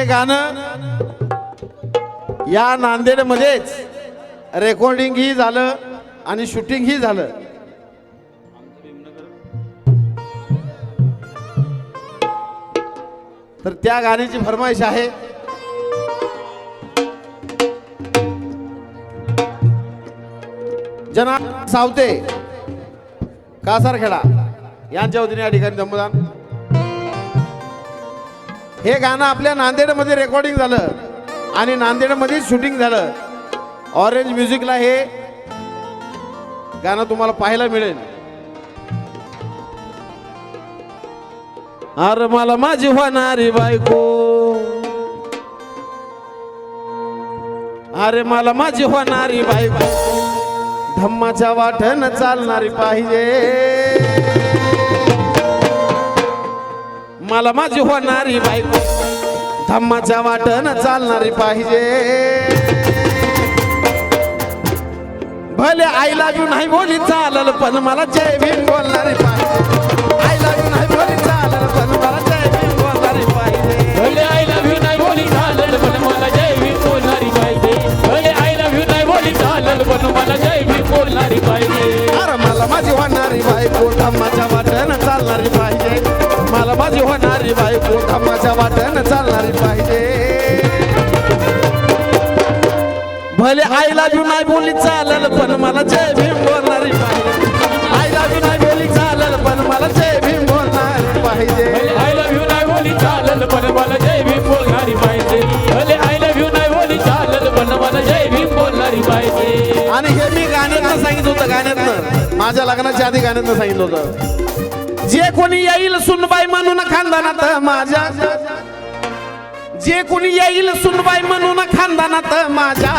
गाणं या नांदेडमध्येच रेकॉर्डिंग ही झालं आणि शूटिंग ही झालं. तर त्या गाण्याची फरमाईश आहे. जनाब सावते कासारखेडा यांच्या वतीने या ठिकाणी दमदान. हे गाणं आपल्या नांदेडमध्ये रेकॉर्डिंग झालं आणि नांदेडमध्ये शूटिंग झालं. ऑरेंज म्युझिकला हे गाणं तुम्हाला पाहायला मिळेल. अरे मला माझी होणारी बायको, अरे मला माझी होणारी बायको धम्माच्या वाटन चालणारी पाहिजे. मला माझी होणारी बायको धम्माच्या वाटन चालणारी पाहिजे. भले आय लव्ह यू नाही बोली चालल पण मला जय भीम बोलणारी पाहिजे. आय लव्ह यू नाही बोली चालल पण मला जय भीम बोलणारी पाहिजे. भले आय लव्ह यू नाही बोली चालल पण मला जय भीम बोलणारी पाहिजे. भले आय लव्ह यू नाही बोली चालल पण मला जय भीम बोलणारी पाहिजे. अरे मला माझी होणारी बायको धम्माच्या वाटन चालणारी पाहिजे. मला माझी होणारी बायको धम्माच्या वाटन चालणारी पाहिजे. भले आय लव्ह यू नाही बोली चालल पण मला जय भीम बोलणारी पाहिजे. आय लव्ह यू नाही बोली चालल पण मला जय भीम बोलणारी पाहिजे. भले आय लव्ह यू नाही बोली चालल पण मला जय भीम बोलणारी पाहिजे. भले आय लव्ह यू नाही बोली चालल पण मला जय भीम बोलणारी पाहिजे. आणि हे मी गाण्यातनं सांगितलं होतं. गाण्यातनं माझ्या लग्नाच्या आधी गाण्यातनं सांगितलं होतं. जे कोणी येईल सुनबाई म्हणून खानदानात माझ्या, जे कोणी येईल सुनबाई म्हणून खानदानात माझ्या,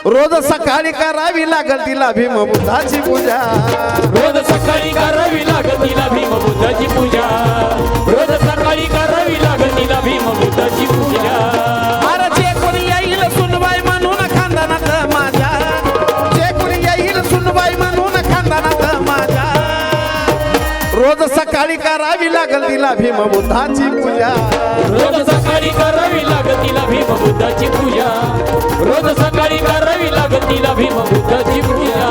रोज सकाळी करावी लागल तिला भीमबुद्धाची पूजा. रोज सकाळी करावी लागल तिला भीमबुद्धाची पूजा. रोज सकाळी करावी लागल तिला भीमबुद्धाची पूजा. अरे जे कोणी येईल सुनबाई म्हणून खानदानात माझ्या, जे कोणी येईल सुनबाई म्हणून खानदानात माझ्या, रोज सकाळी करावी लागल तिला भीमबुद्धाची पूजा. रोज सकाळी करावी लागल तिला भीमबुद्धाची पूजा. रोज सकाळी करावी लागल तिला भीमबुद्धाची पूजा.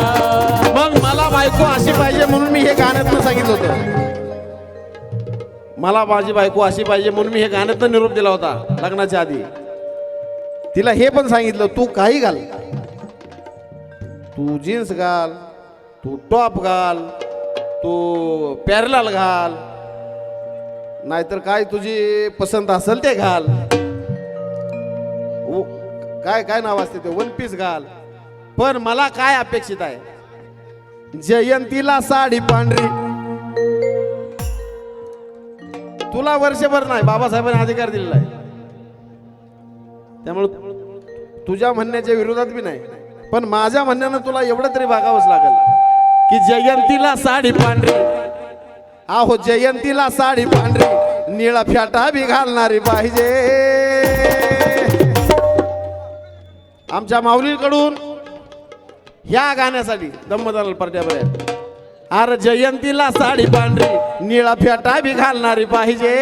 मग मला बायको अशी पाहिजे म्हणून मी हे गाण्यातनं सांगितलं होतं. मला माझी बायको अशी पाहिजे म्हणून मी हे गाण्यातनं निरोप दिला होता लग्नाच्या आधी. तिला हे पण सांगितलं तू काही घाल, तू जीन्स घाल, तू टॉप घाल, तू पॅरलल घाल, नाहीतर काय तुझी पसंत असेल ते घाल. काय काय नाव असते ते वन पीस घाल. पण मला काय अपेक्षित आहे, जयंतीला साडी पांढरी. तुला वर्षभर नाही, बाबासाहेबांनी अधिकार दिलेला आहे. त्यामुळे तुझ्या म्हणण्याच्या विरोधात बी नाही, पण माझ्या म्हणण्यानं तुला एवढं तरी भागावंच लागेल की जयंतीला साडी पांढरी. आहो जयंतीला साडी पांढरी, निळा फेटा बी घालणारी पाहिजे. आमच्या माऊलीकडून ह्या गाण्यासाठी दम्मदार पार्ट्यापर्यंत. अरे जयंतीला साडी पांढरी, निळा फेटा बी घालणारी पाहिजे.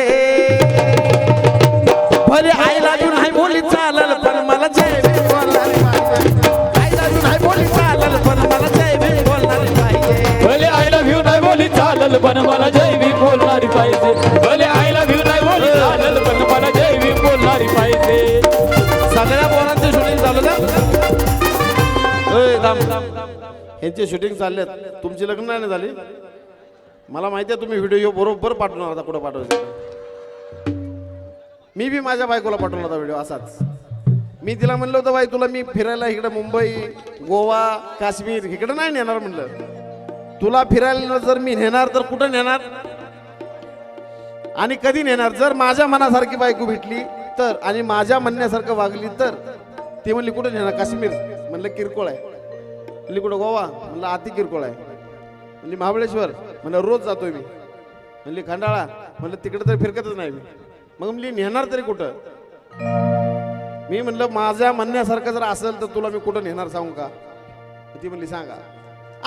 भले आई लाजू नाही बोली चालल पण मला जय भीम बोलणारी पाहिजे. आई लाजू नाही बोली चालल पण मला जय भीम बोलणारी पाहिजे. भले आय लव्ह यू नाही बोली चालल पण मला जय भीम बोलणारी पाहिजे. भले आय लव्ह यू नाही बोली चालल पण मला जय भीम बोलणारी पाहिजे. सगळ्या पोरांचे शूटिंग चालू ना. ह्यांचे शूटिंग चाललेत, तुमची लग्न नाही झाली. मला माहिती आहे तुम्ही व्हिडिओ बरोबर पाठवणार होता. कुठं पाठवायचं, मी बी माझ्या बायकोला पाठवला होता व्हिडिओ असाच. मी तिला म्हणलं होतं बाई तुला मी फिरायला इकडे मुंबई, गोवा, काश्मीर इकडे नाही नेणार म्हणलं. तुला फिरायला जर मी नेणार तर कुठं नेणार आणि कधी नेणार. जर माझ्या मनासारखी बायको भेटली तर आणि माझ्या म्हणण्यासारखं वागली तर. ती म्हणली कुठं नेणार, काश्मीर म्हणलं किरकोळ आहे. म्हणली कुठं, गोवा म्हणलं अति किरकोळ आहे. म्हणली महाबळेश्वर म्हणलं रोज जातोय मी. म्हणली खंडाळा म्हणलं तिकडे तर फिरकतच नाही मी. मग म्हणली नेणार तरी कुठं. मी म्हणलं माझ्या म्हणण्यासारखं जर असेल तर तुला मी कुठं नेणार सांगू का. ती म्हणली सांगा.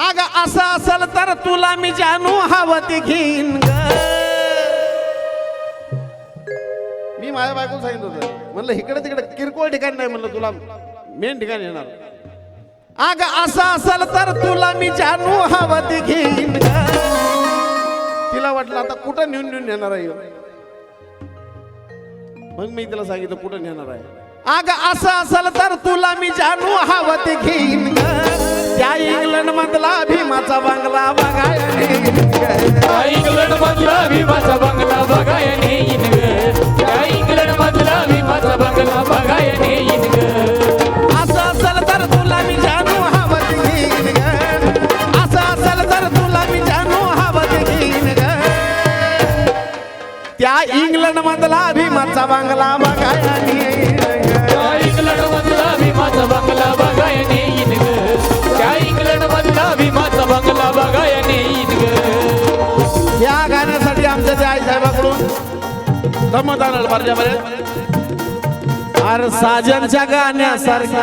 अग असं असेल तर तुला मी जानू हवं ते घेईन ग. मी माझ्या बायकोला सांगितलं होतं, म्हणलं इकडे तिकडे किरकोळ ठिकाणी नाही, म्हणलं तुला मेन ठिकाणी येणार. अग असं असल तर तुला मी जानू हवं घेईन ग. तिला वाटलं आता कुठं नेऊन नेऊन येणार आहे ह्यो. मग मी तिला सांगितलं कुठं नेणार आहे. अग असं असल तर तुला मी जानू हवं घेईन ग. त्या इंग्लंड मधला भीमाचा बंगला बघायला नेईन ग. इंग्लंड मधला भीमाचा बंगला बघाय नेईन ग. त्या इंग्लंड मधला भीमाचा बंगला बघाय नेईन ग. असं असल तर तुला मी जानू हवं घेईन ग. असं असल तर तुला मी जानू हवं घेईन ग. त्या इंग्लंड मधला भीमाचा बंगला बघायला नेईन ग. त्या इंग्लंड मधला भीमाचा बंगला बघाय नेईन ग. त्या इंग्लंड मधला भीमाचा बंगला बघाय नेईन ग. या गाण्यासाठी आमच्या त्या आई साहेबाकडून धम्मत आणाल पाहिजे. अरे साजनच्या गाण्यासारखी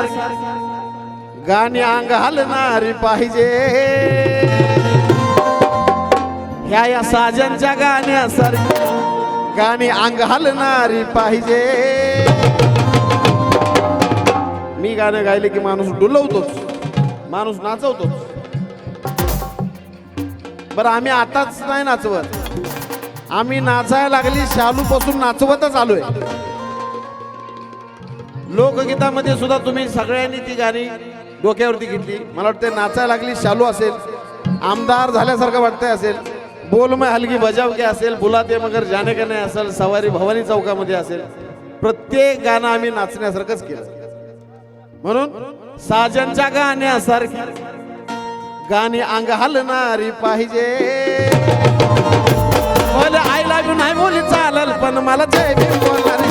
गाणी अंग हलणारी पाहिजे. ह्या या साजनच्या गाण्यासारखी गाणी अंग हलणारी पाहिजे. मी गाणं गायले की माणूस डुलवतोच, माणूस नाचवतोच. बरं आम्ही आताच नाही नाचवत, आम्ही नाचायला लागली शालू पासून नाचवतच आलोय. लोकगीतामध्ये सुद्धा तुम्ही सगळ्यांनी ती गाणी डोक्यावरती घेतली. मला वाटतं नाचायला लागली शालू असेल, आमदार झाल्यासारखं वाटतंय असेल, बोल में हलगी बजाव के असेल, बुलाते मगर जाने का नाही असेल, सवारी भवानी चौकामध्ये असेल, प्रत्येक गाणं आम्ही नाचण्यासारखंच केलं. म्हणून साजनच्या गाण्यासारखी गाणी अंग हलणारी पाहिजे. मला आय लव्ह यू नाही बोली चालल, पण मला जय भीम बोलणारी